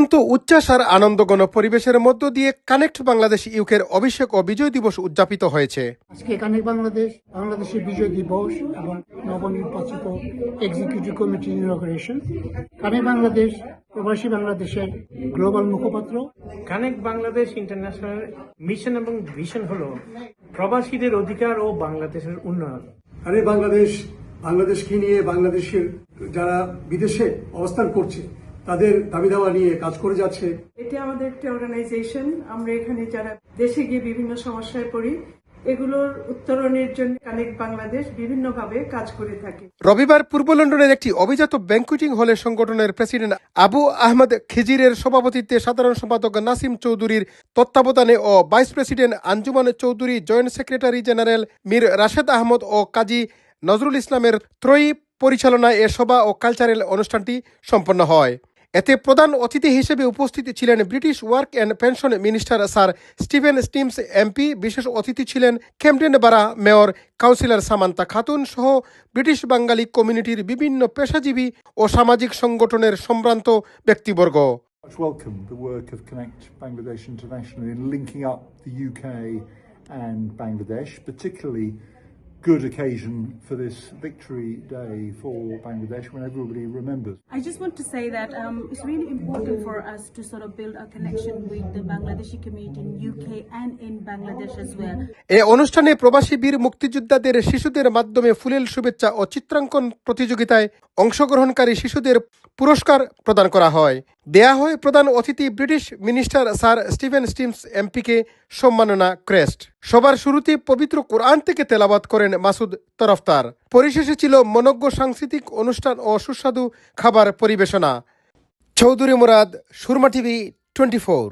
অত্যন্ত উচ্ছ্বাস আর আনন্দঘন পরিবেশের মধ্য দিয়ে কানেক্ট বাংলাদেশ ইউকের অভিষেক ও বিজয় দিবস উদযাপিত হয়েছে। আজকে কানেক্ট বাংলাদেশের বিজয় দিবস এবং নবনির্বাচিত এক্সিকিউটিভ কমিটির ইনঅগারেশন। কানেক্ট বাংলাদেশ প্রবাসী বাংলাদেশের গ্লোবাল মুখপাত্র। কানেক্ট বাংলাদেশ ইন্টারন্যাশনাল মিশন এবং ভিশন হলো প্রবাসীদের অধিকার ও বাংলাদেশের উন্নয়ন। কানেক্ট বাংলাদেশকে নিয়ে বাংলাদেশের যারা বিদেশে অবস্থান করছে তাদের দাবি দাওয়া নিয়ে কাজ করে যাচ্ছে। এটি আমাদের একটি অর্গানাইজেশন। আমরা এখানে যারা দেশে গিয়ে বিভিন্ন সমস্যায় পড়ি এগুলোর উত্তরণের জন্য কানেক্ট বাংলাদেশ বিভিন্নভাবে কাজ করে থাকে। রবিবার পূর্ব লন্ডনের একটি অভিজাত ব্যাংকুয়েটিং হলে সংগঠনের প্রেসিডেন্ট আবু আহমদ খিজিরের সভাপতিত্বে সাধারণ সম্পাদক নাসিম চৌধুরীর তত্ত্বাবধানে ও vice president Anjuman Chowdhury, joint secretary general Mir Rashed Ahmed ও কাজী নজরুল ইসলামের ত্রয়ী পরিচালনায় এ সভা ও কালচারাল অনুষ্ঠানটি সম্পন্ন হয়। এতে প্রধান অতিথি হিসেবে উপস্থিত ছিলেন British work and pension minister sir Stephen stems MP. বিশেষ অতিথি ছিলেন ক্যাম্পডেন বারা মেয়র কাউন্সিলর সামান্তা খাতুন সহ ব্রিটিশ বাঙালি কমিউনিটির বিভিন্ন পেশাজীবী ও সামাজিক সংগঠনের সম্ভ্রান্ত ব্যক্তিবর্গ। Much welcome the work of Connect Bangladesh International in linking up the UK and Bangladesh, particularly good occasion for this victory day for Bangladesh when everybody remembers. I just want to say that it's really important for us to sort of build a connection with the Bangladeshi community in UK and in Bangladesh as well. এই অনুষ্ঠানে প্রবাসী বীর মুক্তিযোদ্ধাদের শিশুদের মাধ্যমে ফুলেল শুভেচ্ছা ও চিত্রাঙ্কন প্রতিযোগিতায় অংশগ্রহণকারী শিশুদের পুরস্কার প্রদান করা হয়। দেয়া হয় প্রধান অতিথি British minister sir Stephen Timms এমপিকে সম্মাননা ক্রেস্ট। সবার শুরুতে পবিত্র কোরআন থেকে তেলাওয়াত করেন মাসুদ তরফদার। পরিশেষে ছিল মনোজ্ঞ সাংস্কৃতিক অনুষ্ঠান ও সুস্বাদু খাবার পরিবেশনা। চৌধুরী মুরাদ, সুরমা টিভি 24।